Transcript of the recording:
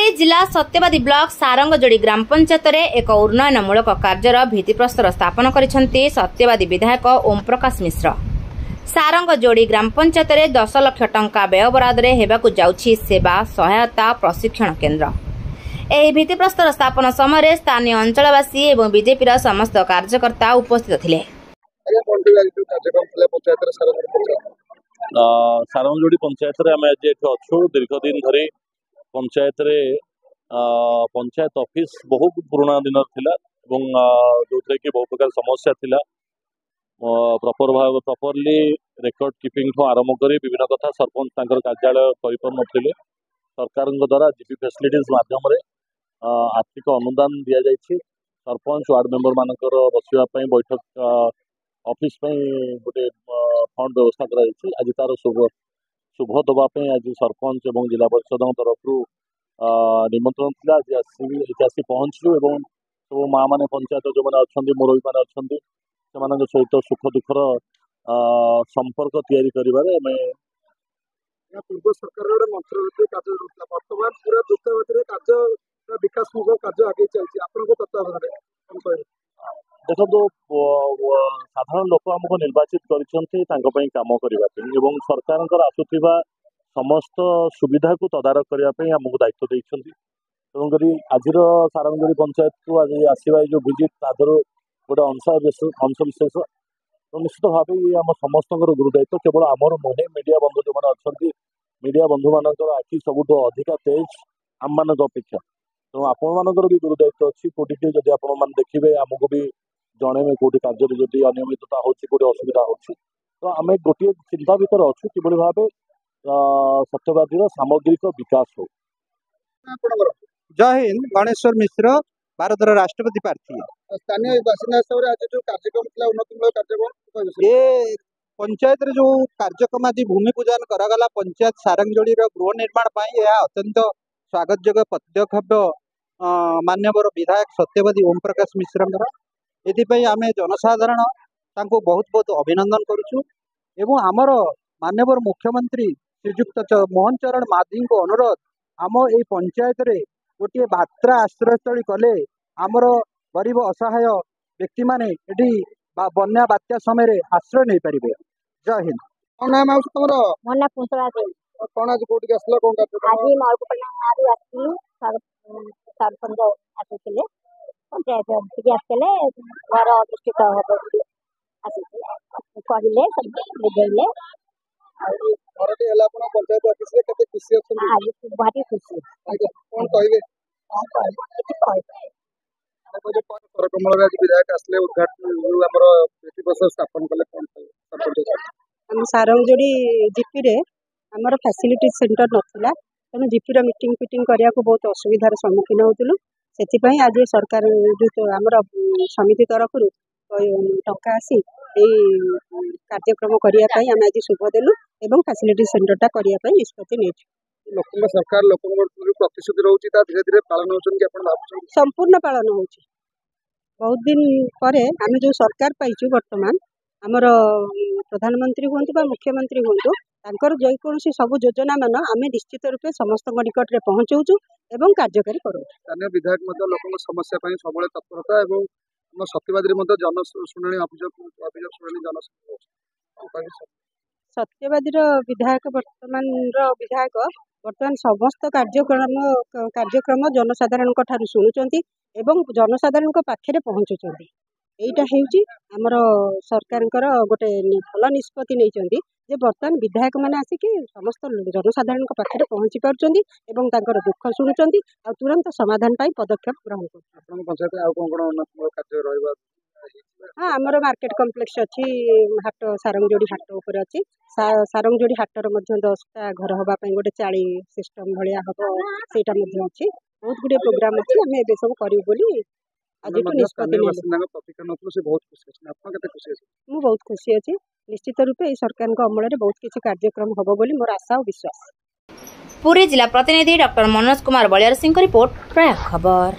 पुरी जिला सत्यवादी ब्लॉक सारंगजोड़ी ग्राम पंचायत रे एक उन्नयनमूलक कार्यर भित्तिप्रस्तर स्थापन करिसेंती सत्यवादी विधायक ओम प्रकाश मिश्र। सारंगजोड़ी ग्राम पंचायत रे 10 लाख टंका व्यय बराद रे हेबाकु जाउछि सेवा सहायता प्रशिक्षण केन्द्र। एही भित्तिप्रस्तर स्थापन समय स्थानीय अंचलवासी एवं बीजेपी समस्त कार्यकर्ता उपस्थित थिले। सारंगजोड़ी पंचायत रे आमे आज अच्छु दीर्घ दिन धरी पंचायत रे पंचायत ऑफिस बहुत पुराना दिन थिला जो कि बहुत प्रकार समस्या थिला। प्रॉपरली रेकर्ड कीपिंग ठू आरंभ करी विभिन्न कथा सरपंच तांकर कार्यालय करिपारनथिले। सरकार द्वारा जीपी फैसिलिटीज माध्यम रे आर्थिक अनुदान दिया जायछि। सरपंच वार्ड मेंबर मानकर बसिबा पई बैठक ऑफिस गोटे फंड व्यवस्था कराई। आज तार शुभ दवाई आज सरपंच और जिला परिषद तरफ निमंत्रण था। आज आसी पहुँचलु और सब माँ मैंने पंचायत जो मैंने अच्छा मुरबी मैंने अच्छा से सहित सुख दुखर संपर्क तैयारी करें। पूर्व सरकार बर्तमान पूरा द्रुतगति कार्य विकासमूलक कार्य आगे चलती तत्वावधान देखो साधारण लोक आमको निर्वाचित कर काम करने सरकार आसुवा समस्त सुविधा को तदारख करने आमको दायित्व देते। तेणुक आज सारंगजोड़ी पंचायत को आज आसवा जो विजिट तादर गोटे अंश विशेष तो निश्चित भाव ये आम समस्त गुरु दायित्व केवल आमर नुहे मीडिया बंधु जो मैंने अच्छा मीडिया बंधु मान आखि सब अधिका तेज आम मान अपेक्षा तेणु आपण भी गुरु दायित्व अच्छी कौटी जब आप देखिए आमको भी जन कौटी कार्य जब अनियमितता होती असुविधा होती तो आम गोटे चिंता भितर अच्छु कि भाव सत्यवादी सामग्रिक विकास हो। जय हिंद। गणेश्वर मिश्र भारत राष्ट्रपति प्रार्थी। स्थानीय बासिंदा हिसाब से आज जो कार्यक्रम उन्नतिमूलक कार्यक्रम ये पंचायत रे जो कार्यक्रम आज भूमि पूजन करागला पंचायत सारंगजोड़ी गृह निर्माण पाई यह अत्यंत स्वागत योग्य पदक्षेप माननीय विधायक सत्यवादी ओम प्रकाश मिश्र एपाई आम जनसाधारण बहुत बहुत अभिनंदन करुचु एवं आमर माननीय मुख्यमंत्री श्रीजुक्त मोहन चरण माधी को अनुरोध आम ये पंचायत रे गोटे बात्रा आश्रयस्थली कले आमर गरीब असहाय व्यक्ति माने एटी बन्या बात्या समय आश्रय नहीं पारे। जय हिंद। कौन नाम आउछ तमरो? मोर ना पुंसला दे। कौन आज कोठी आसला कौन करते? आज मालगुपना आदि आसी सरपंच आसीले पंचायत के आसले घर अनुष्ठित होबो आसीले कहले सब बुझैले घरटी हला अपन पंचायत ऑफिस रे कते खुशी अछन? आज भारी खुशी। कौन कहले? कमल राज विधायक आसले उद्घाटन हमर भित्तिप्रस्तर स्थापन कले कौन सरपंच हम सारंगजोड़ी जीपी रे हमर फैसिलिटी सेंटर नथिला तेणु जीपी रो मीटिंग फिटिंग करिया को बहुत असुविधार सम्मुखीन होतलु। सेति आज सरकार जो हमर समिति तरफ टंका आसी कार्यक्रम करने आम आज शुभ देलु एवं फैसिलिटी सेंटरटा करने निष्पत्ति नहीं। लोक सरकार लोक प्रतिश्रुति रोची धीरे धीरे पालन होती संपूर्ण पालन हो। बहुत दिन पर आम जो सरकार पाइचु वर्तमान आमर प्रधानमंत्री हूँ बा मुख्यमंत्री हूँ तांकर जेकोसी सब योजना मान आम निश्चित रूपे समस्त निकट में पहुँचाऊँ एवं कार्यकारी करूँ। स्थानीय विधायक लोक समस्या सब तत्परता और सत्यवादी जन शुणी अभियोग शुणी जन सत्यवादी विधायक वर्तमान समस्त कार्यक्रम जनसाधारण शुणुंट एवं जनसाधारण पाखे पहुँचुंट। यहीटा होमर सरकार गोटे भल निष्पत्ति नहीं बर्तमान विधायक मैंने आसिक समस्त जनसाधारण पाखे पहुँची पार्टी दुख शुणुंट आ तुरंत समाधान पाई पदक्षेप ग्रहण कर। हाँ आमर मार्केट कम्प्लेक्स अच्छी हाट सारंगजोड़ी हाट उपर अच्छी सारंगजोड़ी हाटर 10टा घर हाँपाई गोटे चाली सिस्टम भाया हम सेटा अच्छी बहुत गुड़े प्रोग्राम अच्छी आम ए सब करूँ आज निष्पत्ति मु बहुत खुशी अच्छी। निश्चित रूपे सरकार अमल में बहुत किसी कार्यक्रम हम बोली मोर आशा और विश्वास। पुरी जिला प्रतिनिधि डॉ मनोज कुमार बलियार सिंह रिपोर्ट प्रयाग खबर।